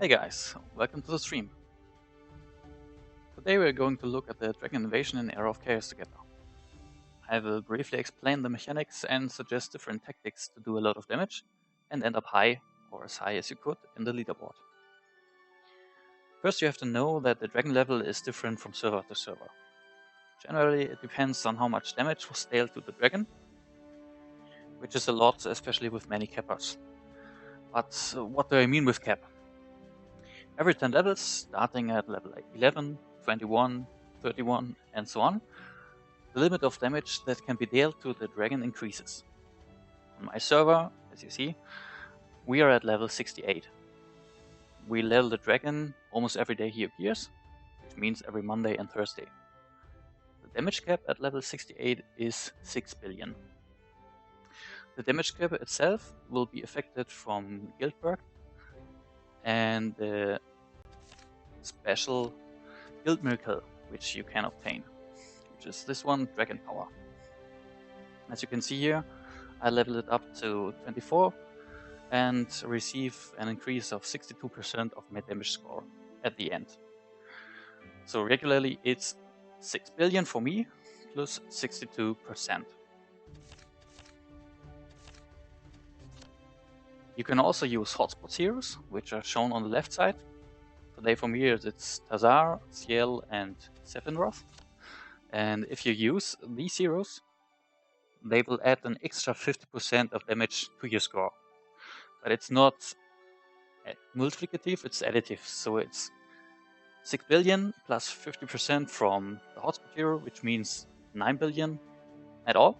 Hey guys, welcome to the stream. Today we're going to look at the Dragon Invasion in Era of Chaos together. I will briefly explain the mechanics and suggest different tactics to do a lot of damage and end up high, or as high as you could, in the leaderboard. First you have to know that the dragon level is different from server to server. Generally it depends on how much damage was dealt to the dragon, which is a lot, especially with many cappers. But what do I mean with cap? Every 10 levels, starting at level 11, 21, 31, and so on, the limit of damage that can be dealt to the dragon increases. On my server, as you see, we are at level 68. We level the dragon almost every day he appears, which means every Monday and Thursday. The damage cap at level 68 is 6 billion. The damage cap itself will be affected from guild perk and the special guild miracle which you can obtain, which is this one, Dragon Power. As you can see here, I leveled it up to 24 and receive an increase of 62% of my damage score at the end. So regularly it's 6 billion for me plus 62%. You can also use hotspots heroes, which are shown on the left side. Today for me it's Tazar, Ciel and Sephiroth. And if you use these heroes, they will add an extra 50% of damage to your score. But it's not multiplicative, it's additive. So it's 6 billion plus 50% from the hotspot hero, which means 9 billion at all.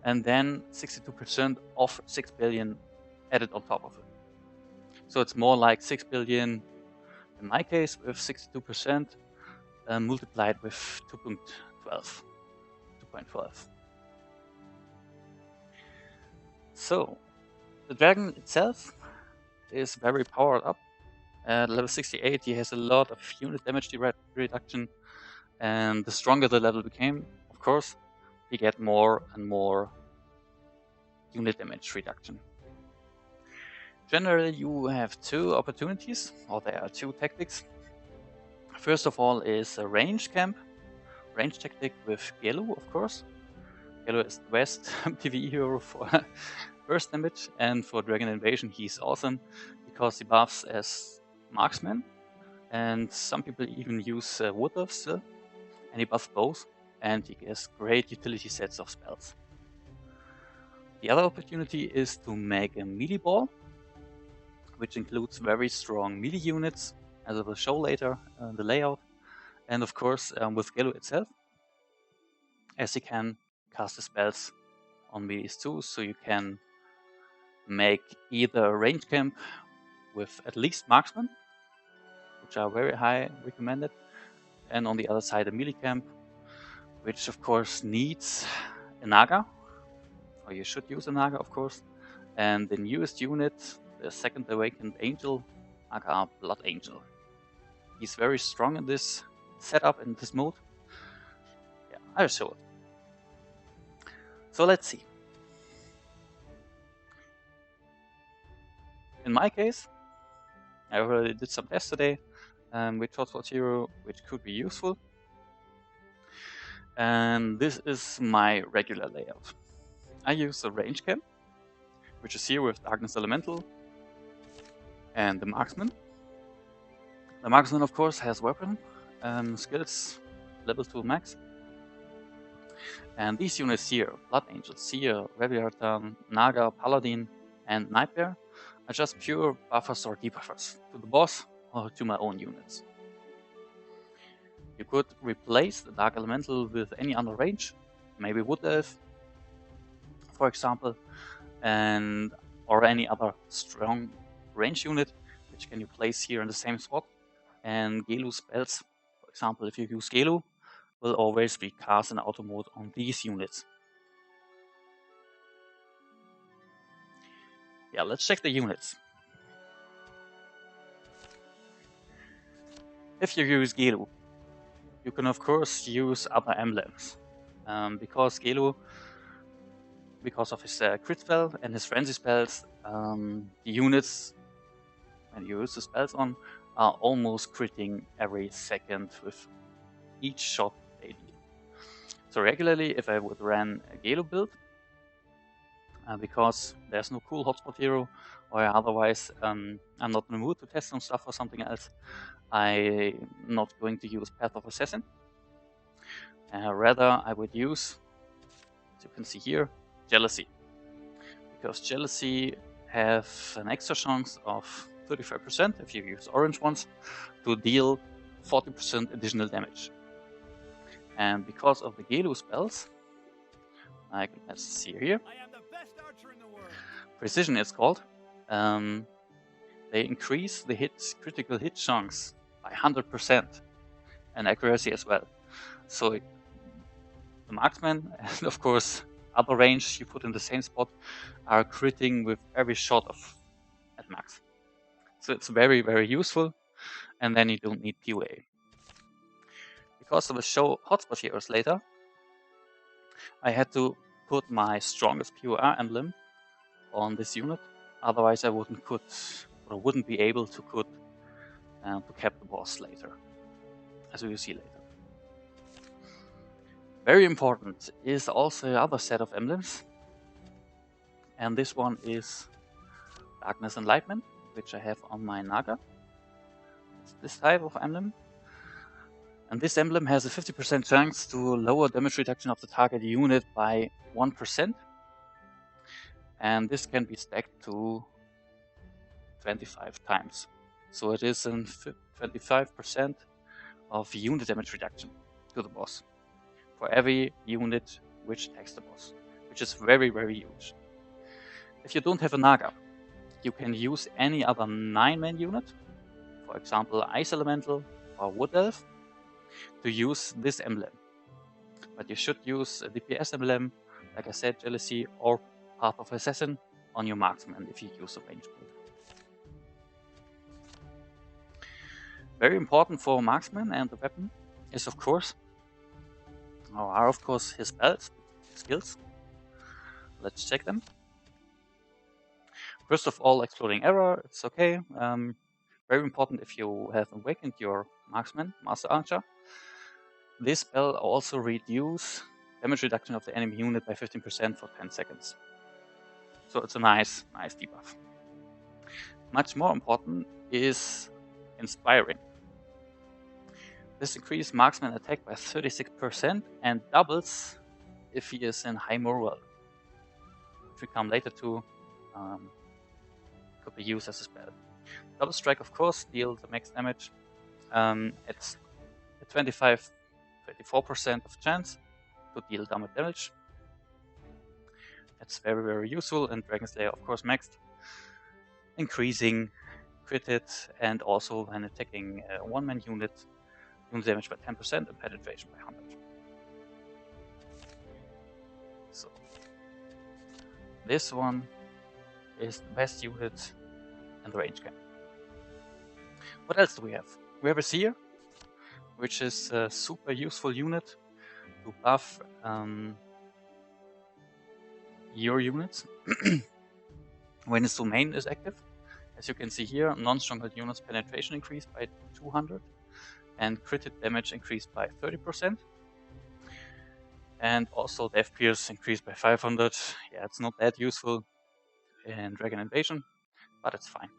And then 62% of 6 billion added on top of it. So it's more like 6 billion in my case with 62% multiplied with 2.12. So the dragon itself is very powered up. At level 68 he has a lot of unit damage reduction, and the stronger the level became, of course, you get more and more unit damage reduction. Generally you have two opportunities, or there are two tactics. First of all is a range camp, range tactic with Gelu, of course. Gelu is the best PvE hero for burst damage, and for Dragon Invasion he's awesome because he buffs as marksman, and some people even use wood elf still, and he buffs both, and he gets great utility sets of spells. The other opportunity is to make a meleeball, which includes very strong melee units, as I will show later in the layout, and of course with Gelu itself, as he can cast the spells on melees too, so you can make either a range camp with at least marksman, which are very high recommended, and on the other side a melee camp, which of course needs a Naga, or you should use a Naga of course, and the newest unit, the second awakened angel, aka Blood Angel. He's very strong in this setup, in this mode. Yeah, I'll show it. So let's see. In my case, I already did some tests today with Hotspot Hero, which could be useful. And this is my regular layout. I use the range camp, which is here with Darkness Elemental and the marksman. The marksman of course has weapon, skills level 2 max. And these units here, Blood Angel, Seer, Reviartan, Naga, Paladin and Nightmare, are just pure buffers or debuffers to the boss or to my own units. You could replace the Dark Elemental with any other range, maybe Wood Elf, for example, or any other strong range unit, which can you place here in the same spot. And Gelu spells, for example, if you use Gelu, will always be cast in auto mode on these units. Yeah, let's check the units. If you use Gelu, you can of course use other emblems, because Gelu, because of his crit spell and his frenzy spells, the units when you use the spells on, are almost critting every second with each shot they deal. So regularly, if I would run a Gelo build, because there's no cool hotspot hero, or otherwise I'm not in the mood to test some stuff or something else, I'm not going to use Path of Assassin. Rather, I would use, as you can see here, Jealousy. Because Jealousy have an extra chance of 35% if you use orange ones to deal 40% additional damage. And because of the Gelu spells, like let's see here, I am the best archer in the world. Precision it's called, they increase the critical hit chance by 100% and accuracy as well. So the marksman and of course other range you put in the same spot are critting with every shot at max. So it's very, very useful, and then you don't need POA. Because I will show hotspot heroes later, I had to put my strongest POR emblem on this unit, otherwise I wouldn't be able to cap the boss later, as we will see later. Very important is also the other set of emblems, and this one is Darkness Enlightenment, which I have on my Naga. It's this type of emblem, and this emblem has a 50% chance to lower damage reduction of the target unit by 1%, and this can be stacked to 25 times. So it is a 25% of unit damage reduction to the boss for every unit which attacks the boss, which is very, very huge. If you don't have a Naga, you can use any other 9-man unit, for example Ice Elemental or Wood Elf, to use this emblem. But you should use a DPS emblem, like I said, Jealousy or Path of Assassin on your marksman if you use a range build. Very important for marksman and the weapon is of course his spells, skills. Let's check them. First of all, Exploding Arrow, it's okay. Very important if you have awakened your marksman, Master Archer. This spell also reduces damage reduction of the enemy unit by 15% for 10 seconds. So it's a nice debuff. Much more important is Inspiring. This increases marksman attack by 36% and doubles if he is in high morale. Which we come later to, could be used as a spell. Double Strike, of course, deals the max damage. It's a 24% of chance to deal damage. That's very, very useful, and Dragon Slayer, of course, maxed. Increasing crit hit, and also when attacking a 1-man unit damage by 10% and penetration by 100. So this one is the best unit in the range camp. What else do we have? We have a Seer, which is a super useful unit to buff your units when its domain is active. As you can see here, non-stronghold units penetration increased by 200 and crit hit damage increased by 30%. And also Death Pierce increased by 500. Yeah, it's not that useful in Dragon Invasion, but it's fine.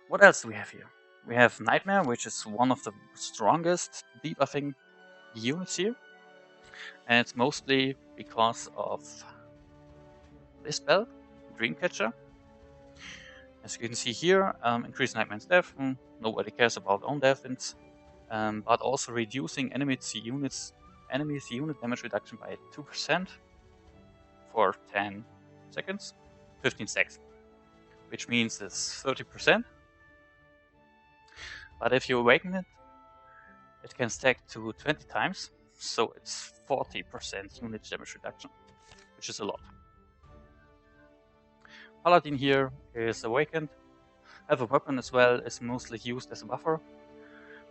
What else do we have here? We have Nightmare, which is one of the strongest debuffing units here. And it's mostly because of this spell, Dreamcatcher. As you can see here, increase Nightmare's death. Nobody cares about own death, but also reducing enemies' unit damage reduction by 2% for 10 seconds, 15 seconds, which means it's 30%. But if you awaken it, it can stack to 20 times, so it's 40% unit damage reduction, which is a lot. Paladin here is awakened. Have a weapon as well is mostly used as a buffer,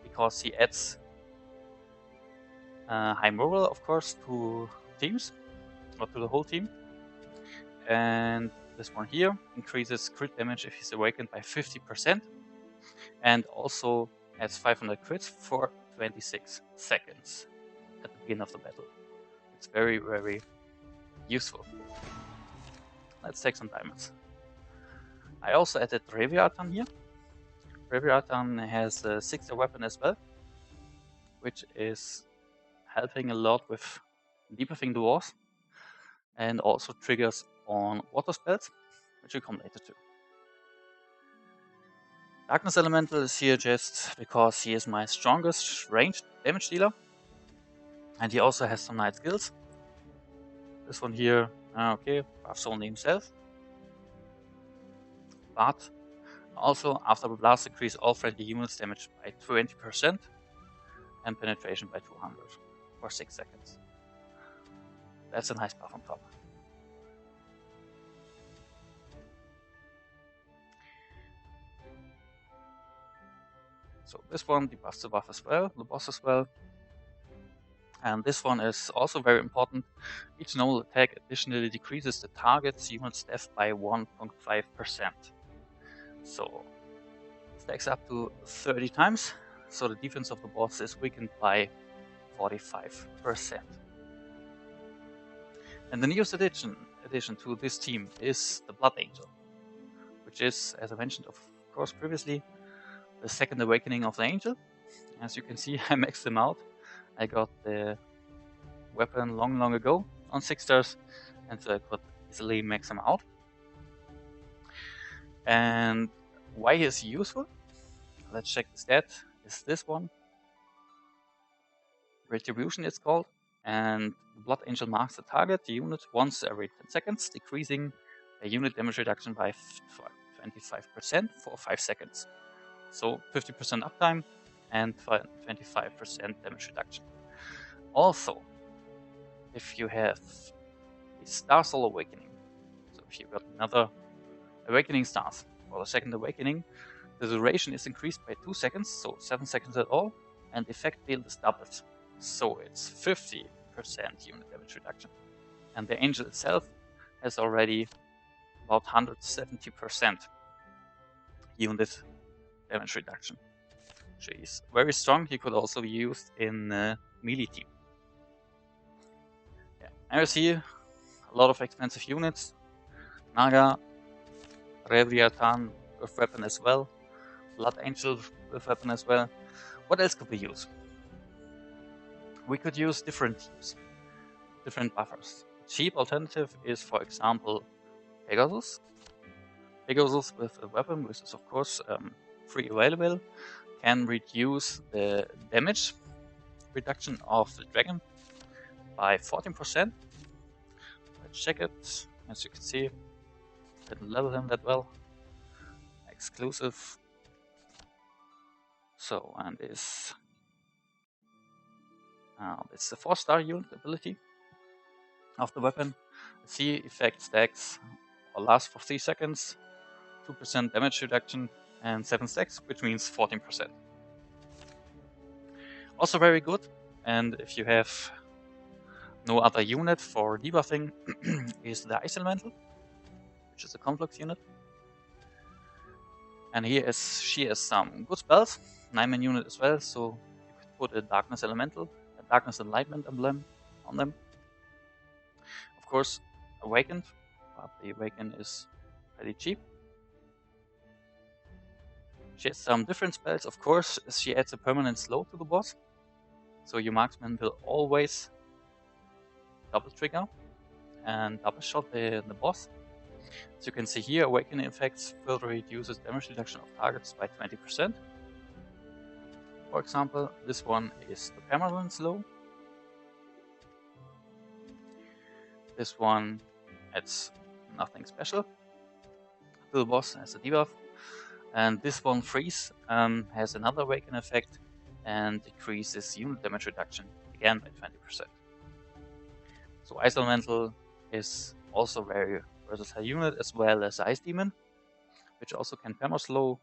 because he adds high morale, of course, to teams, or to the whole team. And this one here increases crit damage if he's awakened by 50%, and also adds 500 crits for 26 seconds at the beginning of the battle. It's very, very useful. Let's take some diamonds. I also added Arcane here. Arcane has a 6-star weapon as well, which is helping a lot with debuffing the wars, and also triggers on water spells, which will come later too. Darkness Elemental is here just because he is my strongest ranged damage dealer, and he also has some nice skills. This one here, okay, buffs only himself, but also after the blast increase all friendly units damage by 20% and penetration by 200 for 6 seconds. That's a nice buff on top. So this one debuffs the buff as well, the boss as well. And this one is also very important. Each normal attack additionally decreases the target's unit's death by 1.5%. So stacks up to 30 times. So the defense of the boss is weakened by 45%. And the newest addition to this team is the Blood Angel, which is, as I mentioned of course previously, the second awakening of the Angel. As you can see, I maxed him out. I got the weapon long ago on 6 stars, and so I could easily max him out. And why is he useful? Let's check the stat. Is this one. Retribution it's called, and the Blood Angel marks the target unit once every 10 seconds, decreasing a unit damage reduction by 25% for 5 seconds. So 50% uptime and 25% damage reduction. Also, if you have a Star Soul Awakening, so if you got another Awakening Stars for the second Awakening, the duration is increased by 2 seconds, so 7 seconds at all, and the effect field is doubled. So it's 50% unit damage reduction. And the Angel itself has already about 170% unit damage reduction. So he's very strong. He could also be used in melee team. Yeah, and you see a lot of expensive units. Naga, Reviatan with weapon as well. Blood Angel with weapon as well. What else could we use? We could use different teams, different buffers. A cheap alternative is, for example, Pegasus. Pegasus with a weapon, which is of course free available, can reduce the damage reduction of the dragon by 14%. Let's check it. As you can see, didn't level him that well. Exclusive. So, and it's the 4-star unit ability of the weapon. The C effect stacks or lasts for 3 seconds, 2% damage reduction, and 7 stacks, which means 14%. Also very good, and if you have no other unit for debuffing, is the Ice Elemental, which is a complex unit. And she has some good spells, 9-man unit as well, so you could put a Darkness Elemental, a Darkness Enlightenment emblem on them. Of course, Awakened, but the Awaken is pretty cheap. She has some different spells, of course. She adds a permanent slow to the boss, so your marksman will always double trigger and double shot the boss. As you can see here, Awakening effects further reduces damage reduction of targets by 20%. For example, this one is the permanent slow. This one adds nothing special to the boss as a debuff. And this one, Freeze, has another Awaken effect and decreases unit damage reduction again by 20%. So Ice Elemental is also very versatile unit, as well as Ice Demon, which also can perma slow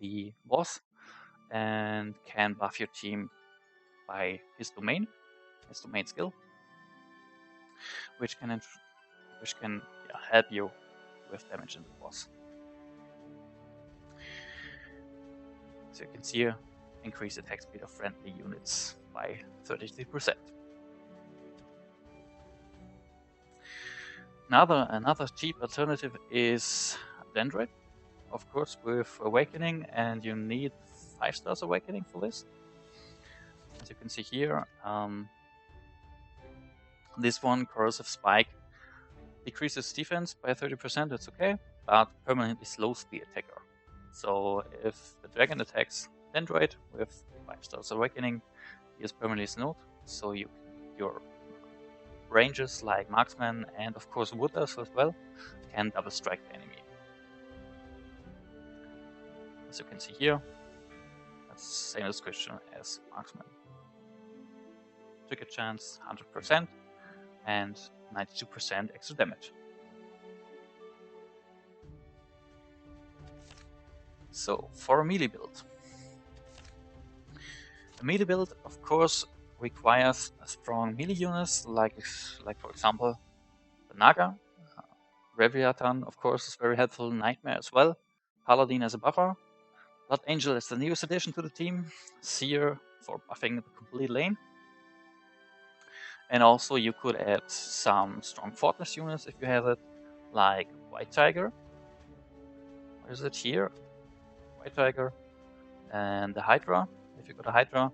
the boss and can buff your team by his domain skill, which can help you with damage in the boss. So you can see here, increase attack speed of friendly units by 33%. Another cheap alternative is Dendroid, of course, with Awakening, and you need 5 stars Awakening for this. As you can see here, this one, Corrosive Spike, decreases defense by 30%, that's okay, but permanently slows the attacker. So if the dragon attacks Dendroid with 5 stars Awakening, he is permanently slowed, so your ranges like Marksman and of course Wooders as well can double strike the enemy. As you can see here, that's the same description as Marksman. Trigger chance 100% and 92% extra damage. So for a melee build. A melee build of course requires a strong melee units like for example the Naga. Reviatan of course is very helpful, Nightmare as well, Paladin as a buffer, Blood Angel is the newest addition to the team, Seer for buffing the complete lane. And also you could add some strong Fortress units if you have it, like White Tiger. Where is it here? White Tiger. And the Hydra, if you got a Hydra.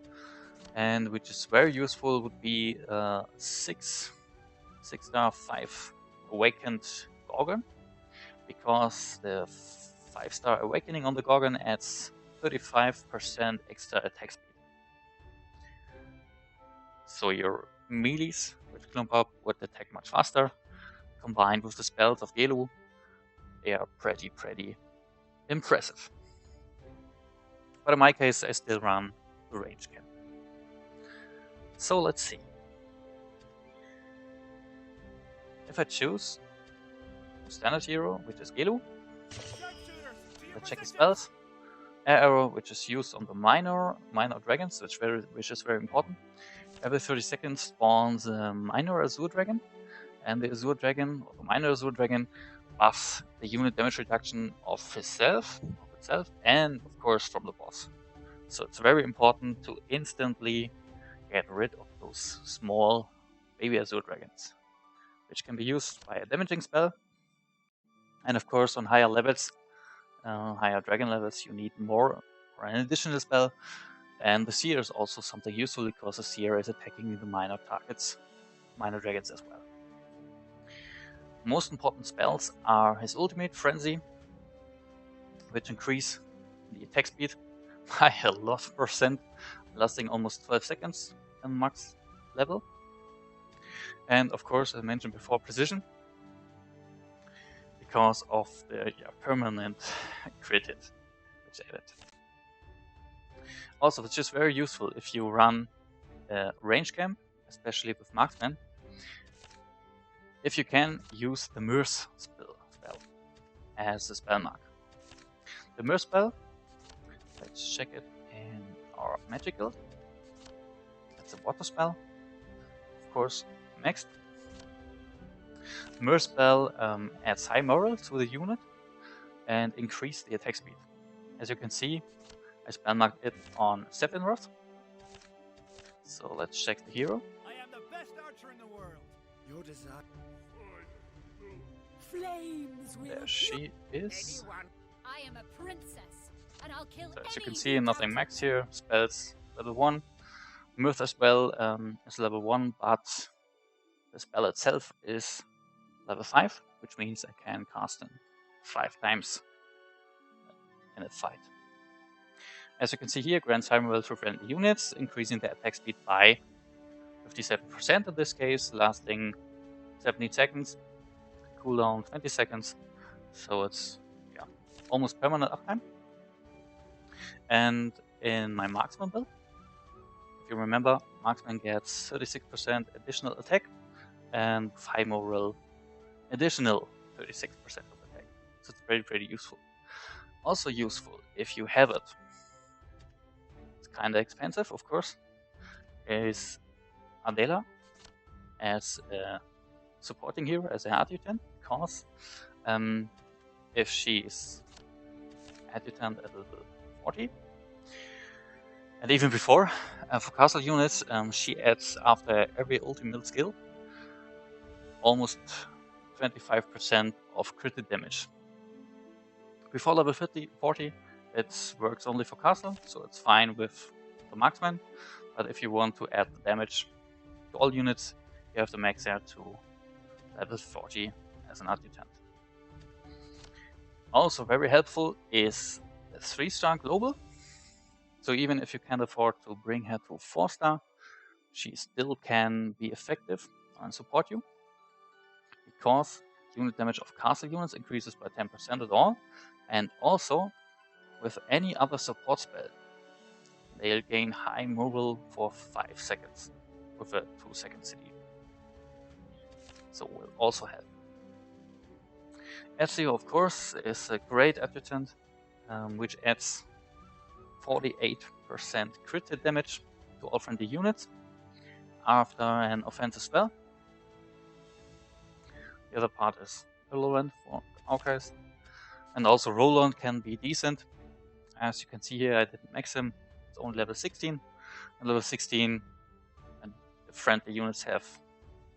And which is very useful would be 6-star 5 Awakened Gorgon. Because the 5-star Awakening on the Gorgon adds 35% extra attack speed. So your melees, which clump up, would attack much faster. Combined with the spells of Gelu, they are pretty impressive. But in my case, I still run the range camp. So let's see. If I choose standard hero, which is Gelu, let's check his spells. Air Arrow, which is used on the minor dragons, which is very important. Every 30 seconds spawns a minor Azure Dragon, and the Azure Dragon, or the minor Azure Dragon, buffs the unit damage reduction of itself, and of course from the boss. So it's very important to instantly get rid of those small baby Azure Dragons, which can be used by a damaging spell. And of course on higher levels, higher dragon levels, you need more or an additional spell. And the Seer is also something useful because the Seer is attacking the minor targets, minor dragons as well. Most important spells are his ultimate, Frenzy, which increase the attack speed by a lot of percent, lasting almost 12 seconds on max level. And of course, as I mentioned before, Precision, because of the permanent crit hit, which added. Also, it's just very useful if you run a range camp, especially with Marksman. If you can, use the Mirth spell as a spell mark. The Mirth spell, let's check it in our magic guild. It's a water spell, of course. Next, Mirth spell adds high moral to the unit and increase the attack speed. As you can see, I spell marked it on Sephiroth. So let's check the hero. I am the best archer in the world. Your desire. Flames will There she is. I am a princess, and I'll kill So as you can any see, who nothing doubts max me. here. Spells level 1. Mirth as well is level 1, but the spell itself is level 5, which means I can cast it 5 times in a fight. As you can see here, grants high morale to friendly units, increasing the attack speed by 57% in this case, lasting 17 seconds, cooldown 20 seconds, so it's almost permanent uptime. And in my Marksman build, if you remember, Marksman gets 36% additional attack, and with high morale, additional 36% of attack. So it's very useful. Also useful if you have it. It's kinda expensive, of course. Is Adela as a supporting hero, as an adjutant, because if she's adjutant at level 40. And even before, for castle units, she adds after every ultimate skill almost 25% of crit damage. Before level 40, it works only for castle, so it's fine with the marksman. But if you want to add the damage to all units, you have to max out to level 40 as an adjutant. Also very helpful is the 3-star global. So even if you can't afford to bring her to 4-star, she still can be effective and support you, because unit damage of castle units increases by 10% at all, and also with any other support spell, they'll gain high mobile for 5 seconds with a 2-second CD. So will also help. Ezio, of course, is a great adjutant, which adds 48% crit damage to all friendly units after an offensive spell. The other part is irrelevant for our case. And also Roland can be decent. As you can see here, I didn't max him. It's only level 16. And level 16, and the friendly units have,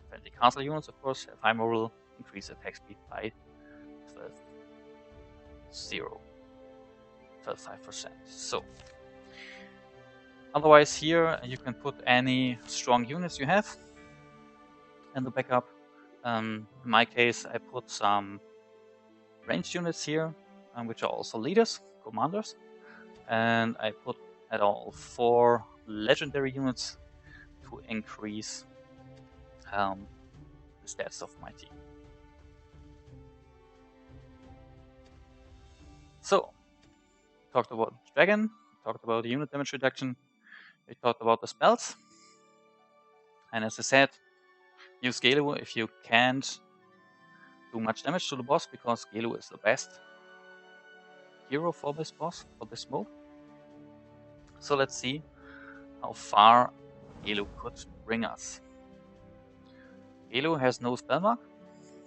friendly castle units of course, have high moral, increase attack speed by 12.5%. So otherwise here you can put any strong units you have in the backup. In my case, I put some ranged units here, which are also leaders, commanders, and I put at all 4 legendary units to increase the stats of my team. So, talked about dragon, talked about the unit damage reduction, we talked about the spells, and as I said, use Gelu if you can't do much damage to the boss, because Gelu is the best hero for this boss, for this mode. So let's see how far Gelu could bring us. Gelu has no spell mark,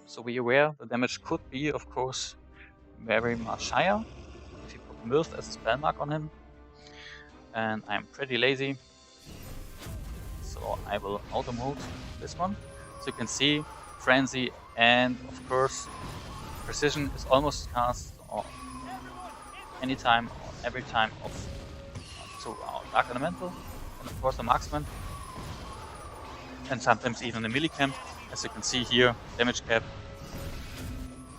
so be aware the damage could be, of course, very much higher if you put Mirth as a spell mark on him. And I'm pretty lazy, so I will auto mode this one. So you can see Frenzy and of course Precision is almost cast on any time or every time of our Dark Elemental, and of course the Marksman, and sometimes even the melee camp, as you can see here, damage cap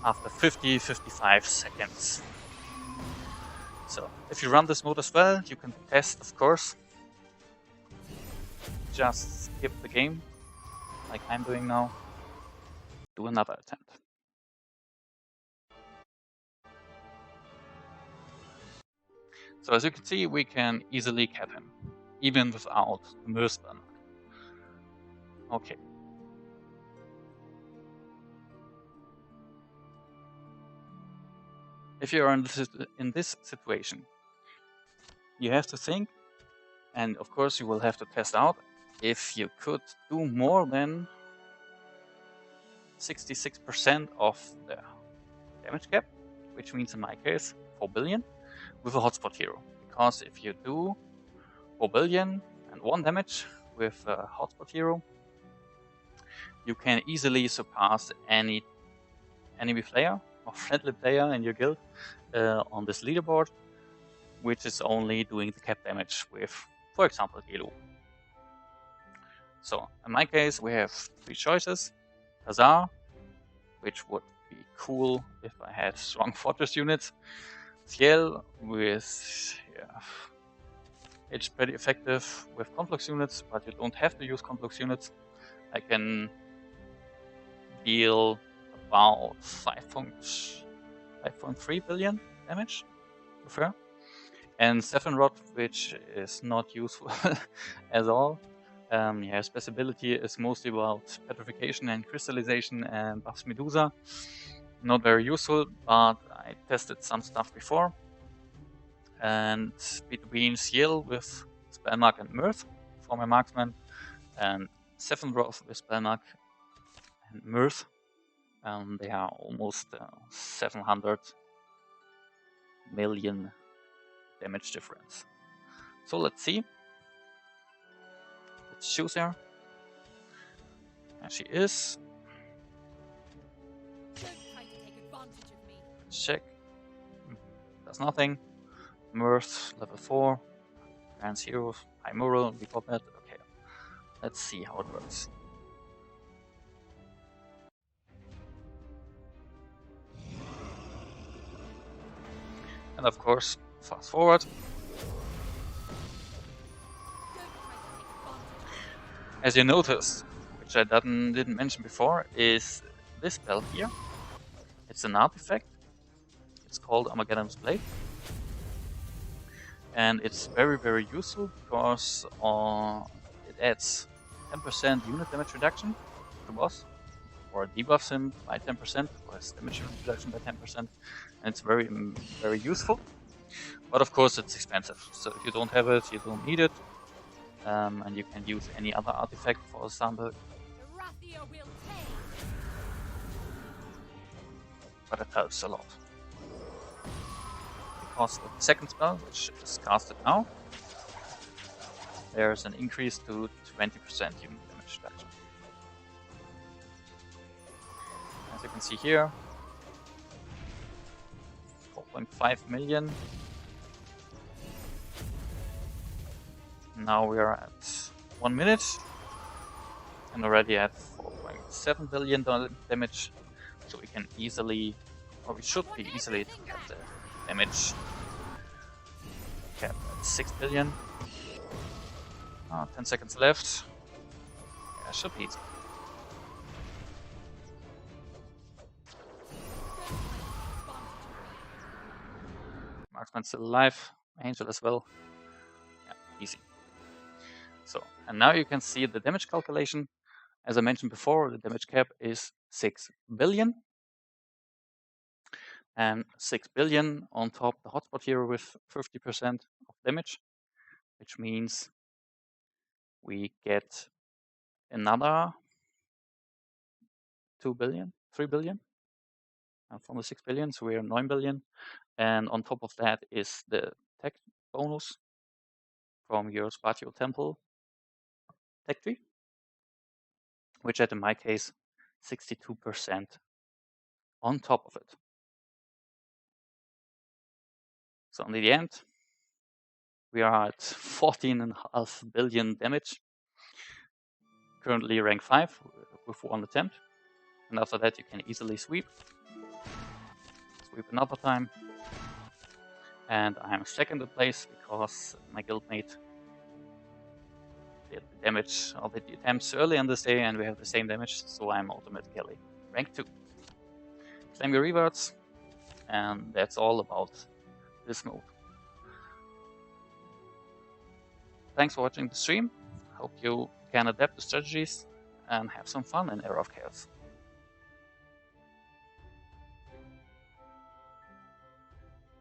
after 50-55 seconds. So if you run this mode as well, you can test, of course. Just skip the game, like I'm doing now. Do another attempt. So as you can see, we can easily cap him, even without the Mirth spell. Okay. If you are in this situation, you have to think, and of course you will have to test out, if you could do more than 66% of the damage cap, which means in my case 4 billion, with a hotspot hero. Because if you do 4 billion and 1 damage with a hotspot hero, you can easily surpass any enemy player or friendly player in your guild on this leaderboard, which is only doing the cap damage with, for example, Gelu. So in my case, we have 3 choices. Hazar, which would be cool if I had strong fortress units. Ciel, with it's pretty effective with conflux units, but you don't have to use conflux units. I can deal about 5.3 billion damage with her. And Sephiroth, which is not useful at all. His ability is mostly about petrification and crystallization and buffs Medusa. Not very useful, but I tested some stuff before. And between Ciel with Spellmark and Mirth for my marksman, and Sephiroth with Spellmark and Mirth, they are almost 700 million damage difference. So let's see. Let's choose her. And she is. Don't try to take advantage of me. Let's check. Does nothing. Mirth, level 4. Trans Heroes, High Mural, we got that. Okay. Let's see how it works. And of course, fast forward. As you noticed, which I didn't mention before, is this spell here. It's an artifact. It's called Armageddon's Blade. And it's very, very useful because it adds 10% unit damage reduction to boss, or debuffs him by 10%, or his damage reduction by 10%. And it's very, very useful. But of course, it's expensive. So if you don't have it, you don't need it. And you can use any other artifact, for example. But it helps a lot. Because of the second spell, which is casted now, there's an increase to 20% unit damage reduction. As you can see here, 4.5 million. Now we are at 1 minute and already at 4.7 billion damage, so we can easily, or we should be easily, to get the damage cap at 6 billion. 10 seconds left. Yeah, should be easy. Marksman's still alive, Angel as well. Yeah, easy. So, and now you can see the damage calculation. As I mentioned before, the damage cap is 6 billion. And 6 billion on top the hotspot here with 50% of damage, which means we get another 2 billion, 3 billion from the 6 billion, so we're 9 billion. And on top of that is the tech bonus from your Spatio Temple tech tree, which had in my case 62% on top of it. So in the end, we are at 14.5 billion damage. Currently rank 5 with 1 attempt. And after that you can easily sweep. Sweep another time. And I'm second in place because my guildmate did the damage of the attempts early on this day and we have the same damage, so I'm automatically rank 2. Claim your rewards, and that's all about this mode. Thanks for watching the stream. Hope you can adapt the strategies and have some fun in Era of Chaos.